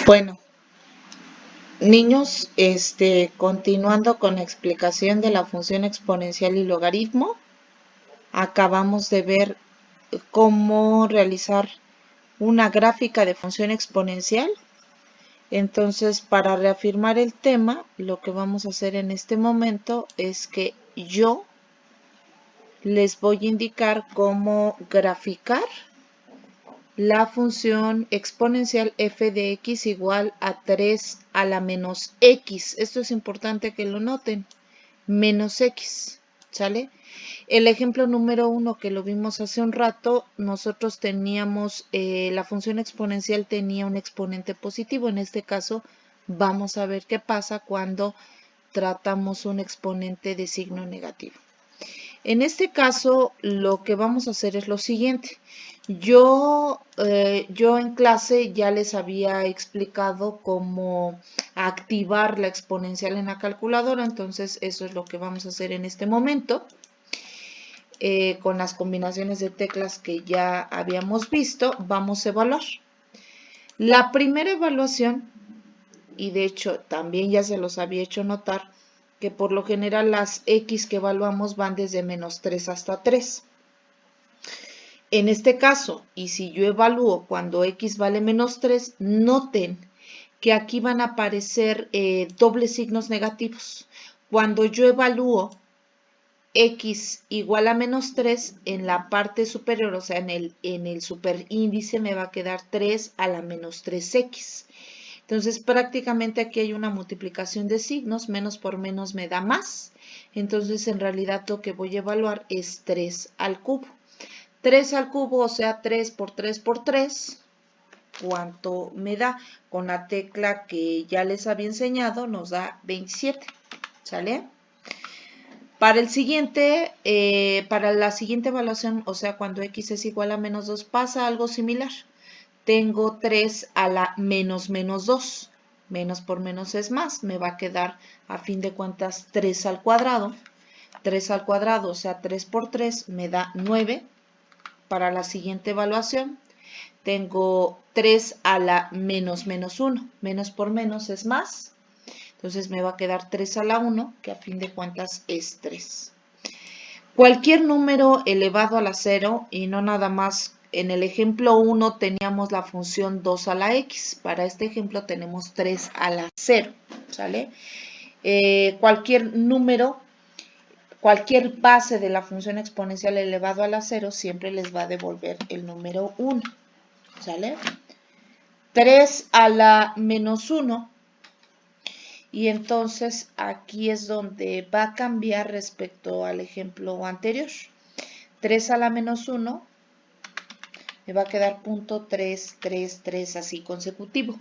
Bueno, niños, continuando con la explicación de la función exponencial y logaritmo, acabamos de ver cómo realizar una gráfica de función exponencial. Entonces, para reafirmar el tema, lo que vamos a hacer en este momento es que yo les voy a indicar cómo graficar la función exponencial f de x igual a 3 a la menos x. Esto es importante que lo noten. Menos x, ¿sale? El ejemplo número 1 que lo vimos hace un rato, nosotros teníamos, la función exponencial tenía un exponente positivo. En este caso, vamos a ver qué pasa cuando tratamos un exponente de signo negativo. En este caso, lo que vamos a hacer es lo siguiente. Yo en clase ya les había explicado cómo activar la exponencial en la calculadora, entonces eso es lo que vamos a hacer en este momento. Con las combinaciones de teclas que ya habíamos visto, vamos a evaluar. La primera evaluación, y de hecho también ya se los había hecho notar, que por lo general las x que evaluamos van desde menos 3 hasta 3. En este caso, y si yo evalúo cuando x vale menos 3, noten que aquí van a aparecer dobles signos negativos. Cuando yo evalúo x igual a menos 3, en la parte superior, o sea, en el superíndice me va a quedar 3 a la menos 3x. Entonces, prácticamente aquí hay una multiplicación de signos, menos por menos me da más. Entonces, en realidad lo que voy a evaluar es 3 al cubo. 3 al cubo, o sea, 3 por 3 por 3, ¿cuánto me da? Con la tecla que ya les había enseñado, nos da 27, ¿sale? Para el siguiente, para la siguiente evaluación, o sea, cuando x es igual a menos 2, pasa algo similar. Tengo 3 a la menos 2. Menos por menos es más. Me va a quedar, a fin de cuentas, 3 al cuadrado. 3 al cuadrado, o sea, 3 por 3 me da 9. Para la siguiente evaluación, tengo 3 a la menos 1. Menos por menos es más. Entonces me va a quedar 3 a la 1, que a fin de cuentas es 3. Cualquier número elevado a la 0, y no nada más. En el ejemplo 1 teníamos la función 2 a la x. Para este ejemplo tenemos 3 a la 0, ¿sale? Cualquier número, cualquier base de la función exponencial elevado a la 0 siempre les va a devolver el número 1, ¿sale? 3 a la menos 1. Y entonces aquí es donde va a cambiar respecto al ejemplo anterior. 3 a la menos 1 me va a quedar punto 3, 3, 3, así consecutivo.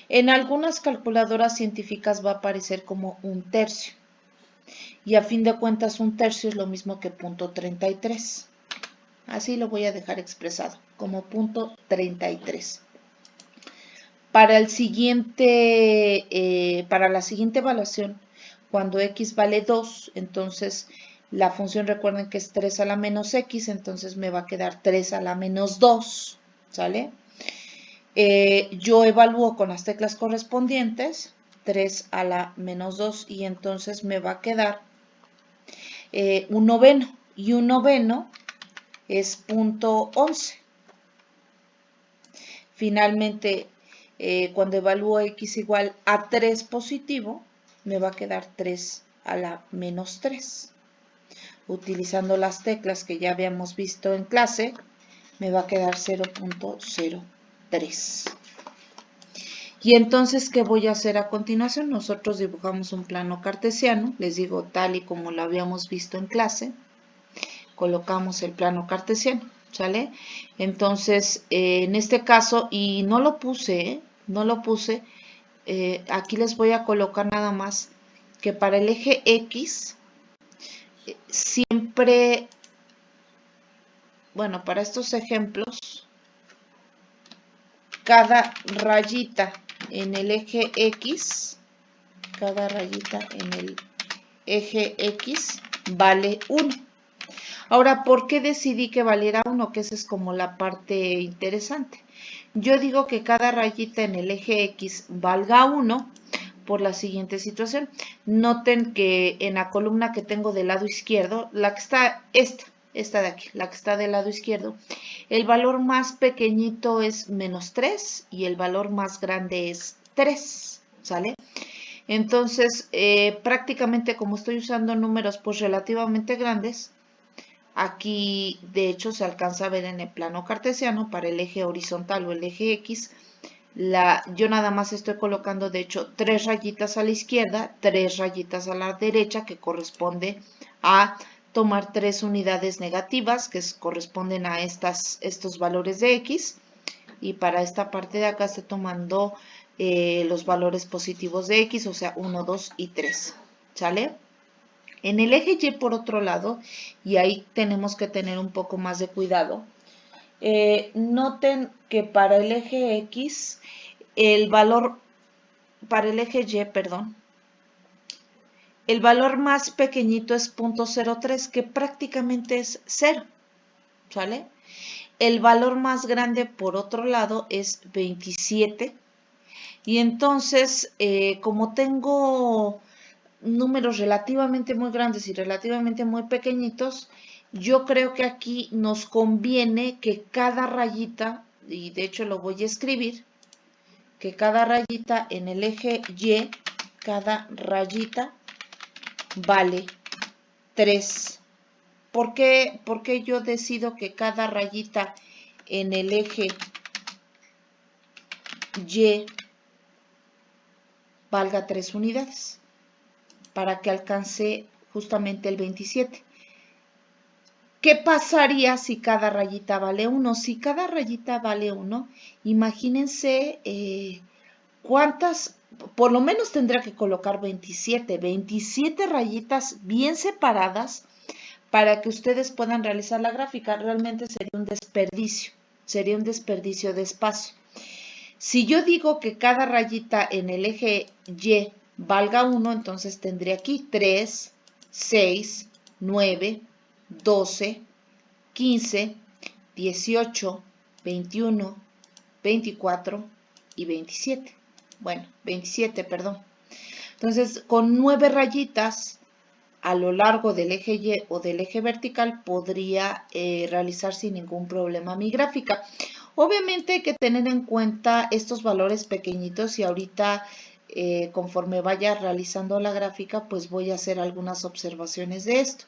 En algunas calculadoras científicas va a aparecer como un tercio. Y a fin de cuentas un tercio es lo mismo que punto 33. Así lo voy a dejar expresado, como punto 33. Para la siguiente evaluación, cuando x vale 2, entonces la función, recuerden que es 3 a la menos x, entonces me va a quedar 3 a la menos 2, ¿sale? Yo evalúo con las teclas correspondientes, 3 a la menos 2, y entonces me va a quedar un noveno, y un noveno es punto 11. Finalmente, cuando evalúo x igual a 3 positivo, me va a quedar 3 a la menos 3. Utilizando las teclas que ya habíamos visto en clase, me va a quedar 0.03. Y entonces, ¿qué voy a hacer a continuación? Nosotros dibujamos un plano cartesiano, les digo tal y como lo habíamos visto en clase. Colocamos el plano cartesiano, ¿sale? Entonces, en este caso, y no lo puse, aquí les voy a colocar nada más que para el eje X, siempre, bueno, para estos ejemplos, cada rayita en el eje X, vale 1. Ahora, ¿por qué decidí que valiera 1? Que esa es como la parte interesante. Yo digo que cada rayita en el eje X valga 1 por la siguiente situación. Noten que en la columna que tengo del lado izquierdo, la que está esta de aquí, la que está del lado izquierdo, el valor más pequeñito es -3 y el valor más grande es 3, ¿sale? Entonces, prácticamente como estoy usando números pues relativamente grandes, aquí de hecho se alcanza a ver en el plano cartesiano para el eje horizontal o el eje X, yo nada más estoy colocando de hecho 3 rayitas a la izquierda, 3 rayitas a la derecha, que corresponde a tomar 3 unidades negativas que corresponden a estos valores de X, y para esta parte de acá estoy tomando los valores positivos de X, o sea 1, 2 y 3, ¿sale? En el eje Y por otro lado, y ahí tenemos que tener un poco más de cuidado, noten que para el eje X, el valor, para el eje Y, perdón, el valor más pequeñito es 0.03, que prácticamente es 0, ¿sale? El valor más grande, por otro lado, es 27. Y entonces, como tengo números relativamente muy grandes y relativamente muy pequeñitos, yo creo que aquí nos conviene que cada rayita, y de hecho lo voy a escribir, que cada rayita en el eje Y, cada rayita vale 3. ¿Por qué yo decido que cada rayita en el eje Y valga 3 unidades? Para que alcance justamente el 27. ¿Qué pasaría si cada rayita vale 1? Si cada rayita vale 1, imagínense cuántas, por lo menos tendría que colocar 27 rayitas bien separadas para que ustedes puedan realizar la gráfica. Realmente sería un desperdicio de espacio. Si yo digo que cada rayita en el eje Y valga 1, entonces tendré aquí 3, 6, 9, 12, 15, 18, 21, 24 y 27. Bueno, 27, perdón. Entonces, con 9 rayitas a lo largo del eje Y o del eje vertical podría realizar sin ningún problema mi gráfica. Obviamente hay que tener en cuenta estos valores pequeñitos, y ahorita conforme vaya realizando la gráfica pues voy a hacer algunas observaciones de esto.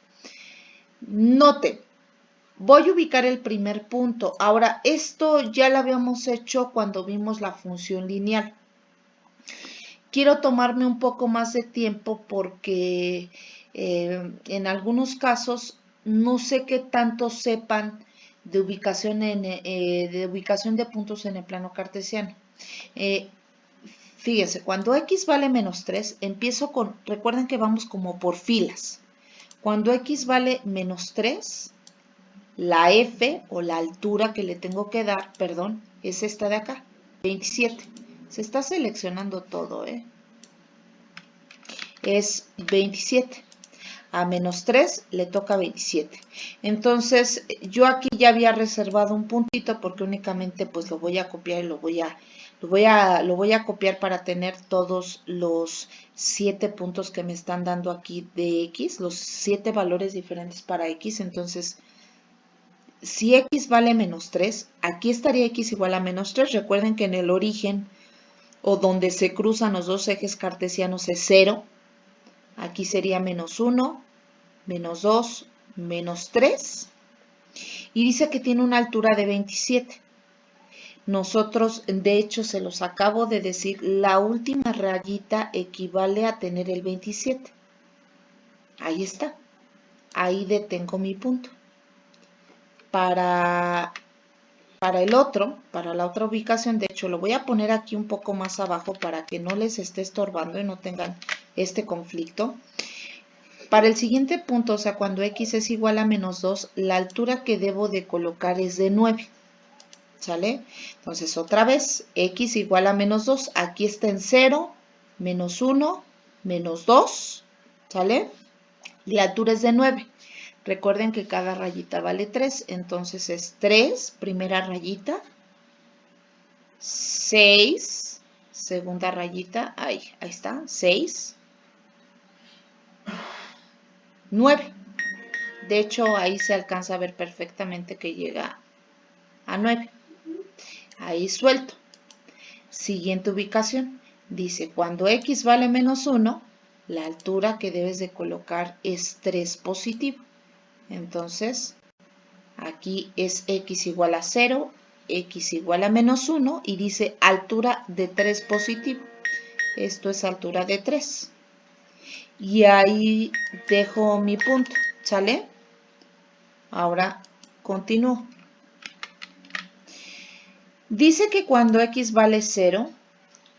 Noten, voy a ubicar el primer punto. Ahora, esto ya lo habíamos hecho cuando vimos la función lineal. Quiero tomarme un poco más de tiempo porque en algunos casos no sé qué tanto sepan de ubicación, de puntos en el plano cartesiano. Fíjense, cuando X vale -3, empiezo con, recuerden que vamos como por filas. Cuando X vale -3, la F o la altura que le tengo que dar, perdón, es esta de acá, 27. Se está seleccionando todo, es 27. A -3 le toca 27. Entonces, yo aquí ya había reservado un puntito porque únicamente pues lo voy a copiar y lo voy a copiar para tener todos los 7 puntos que me están dando aquí de X, los 7 valores diferentes para X. Entonces, si X vale -3, aquí estaría X igual a -3. Recuerden que en el origen o donde se cruzan los dos ejes cartesianos es 0. Aquí sería -1, -2, -3. Y dice que tiene una altura de 27. Nosotros, de hecho, se los acabo de decir, la última rayita equivale a tener el 27. Ahí está. Ahí detengo mi punto. Para el otro, para la otra ubicación, de hecho, lo voy a poner aquí un poco más abajo para que no les esté estorbando y no tengan este conflicto. Para el siguiente punto, o sea, cuando X es igual a -2, la altura que debo de colocar es de 9. ¿Sale? Entonces, otra vez, X igual a -2. Aquí está en 0, -1, -2. ¿Sale? Y la altura es de 9. Recuerden que cada rayita vale 3, entonces es 3, primera rayita, 6, segunda rayita, ahí está, 6, 9. De hecho, ahí se alcanza a ver perfectamente que llega a 9. Ahí suelto. Siguiente ubicación. Dice, cuando x vale menos 1, la altura que debes de colocar es 3 positivo. Entonces, aquí es x igual a 0, x igual a menos 1 y dice altura de 3 positivo. Esto es altura de 3. Y ahí dejo mi punto, ¿sale? Ahora continúo. Dice que cuando x vale 0,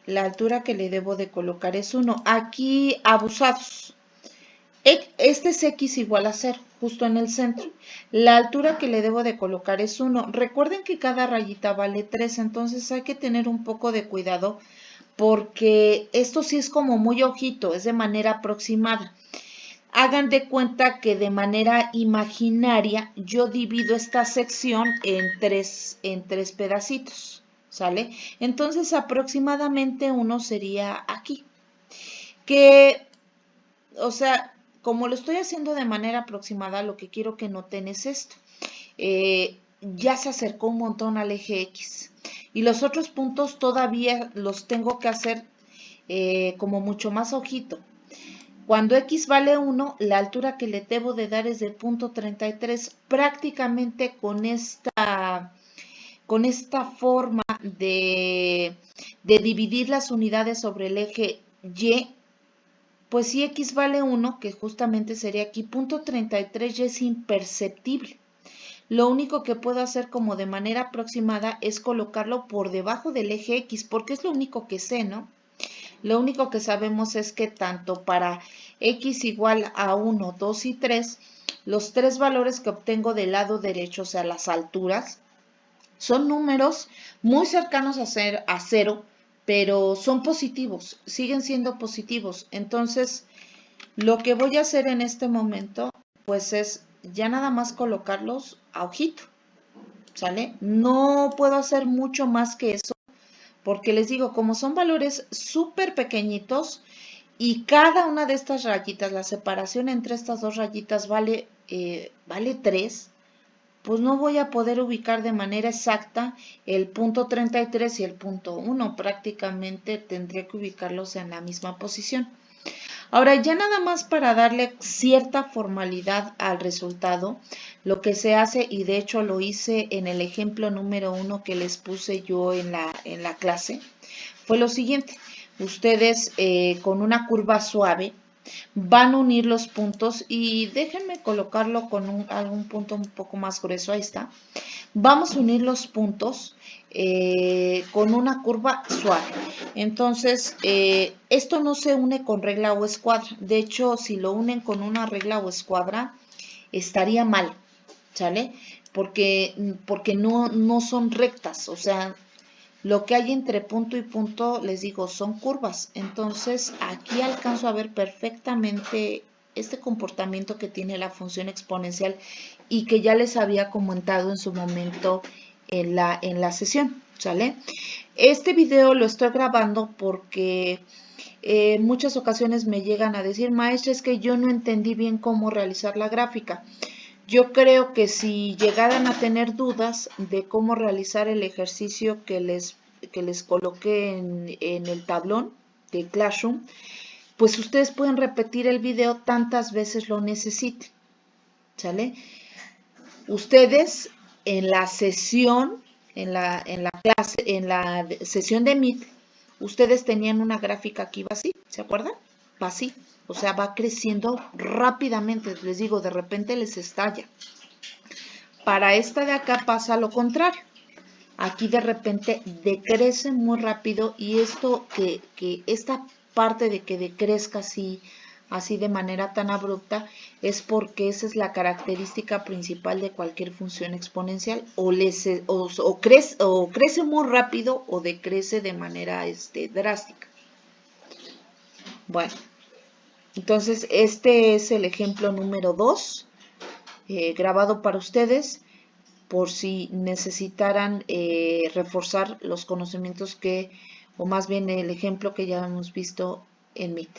la altura que le debo de colocar es 1. Aquí, abusados. Este es x igual a 0, justo en el centro. La altura que le debo de colocar es 1. Recuerden que cada rayita vale 3, entonces hay que tener un poco de cuidado porque esto sí es como muy ojito, es de manera aproximada. Hagan de cuenta que de manera imaginaria yo divido esta sección en tres pedacitos, ¿sale? Entonces aproximadamente uno sería aquí. Que, o sea, como lo estoy haciendo de manera aproximada, lo que quiero que noten es esto. Ya se acercó un montón al eje X. Y los otros puntos todavía los tengo que hacer como mucho más ojito. Cuando x vale 1, la altura que le debo de dar es de 0.33, prácticamente con esta forma de dividir las unidades sobre el eje Y, pues si x vale 1, que justamente sería aquí, 0.33 ya es imperceptible. Lo único que puedo hacer como de manera aproximada es colocarlo por debajo del eje X, porque es lo único que sé, ¿no? Lo único que sabemos es que tanto para x igual a 1, 2 y 3, los tres valores que obtengo del lado derecho, o sea, las alturas, son números muy cercanos a 0, pero son positivos, siguen siendo positivos. Entonces, lo que voy a hacer en este momento, pues es ya nada más colocarlos a ojito, ¿sale? No puedo hacer mucho más que eso, porque les digo, como son valores súper pequeñitos y cada una de estas rayitas, la separación entre estas dos rayitas vale 3, pues no voy a poder ubicar de manera exacta el punto 33 y el punto 1. Prácticamente tendría que ubicarlos en la misma posición. Ahora, ya nada más para darle cierta formalidad al resultado, lo que se hace, y de hecho lo hice en el ejemplo número 1 que les puse yo en la clase, fue lo siguiente. Ustedes con una curva suave van a unir los puntos y déjenme colocarlo con algún punto un poco más grueso, ahí está. Vamos a unir los puntos con una curva suave. Entonces, esto no se une con regla o escuadra. De hecho, si lo unen con una regla o escuadra, estaría mal, ¿sale? Porque no son rectas, o sea, lo que hay entre punto y punto, les digo, son curvas. Entonces, aquí alcanzo a ver perfectamente este comportamiento que tiene la función exponencial y que ya les había comentado en su momento en la sesión, ¿sale? Este video lo estoy grabando porque en muchas ocasiones me llegan a decir, maestra, es que yo no entendí bien cómo realizar la gráfica. Yo creo que si llegaran a tener dudas de cómo realizar el ejercicio que les coloqué en el tablón de Classroom, pues ustedes pueden repetir el video tantas veces lo necesiten, ¿sale? Ustedes en la sesión, en la clase, en la sesión de Meet, ustedes tenían una gráfica que iba así, ¿se acuerdan? Va así. O sea, va creciendo rápidamente, les digo, de repente les estalla. Para esta de acá pasa lo contrario. Aquí de repente decrece muy rápido y esto que esta parte de que decrezca así de manera tan abrupta es porque esa es la característica principal de cualquier función exponencial. O crece muy rápido o decrece de manera drástica. Bueno. Entonces, este es el ejemplo número 2. grabado para ustedes por si necesitaran reforzar los conocimientos o más bien el ejemplo que ya hemos visto en Meet.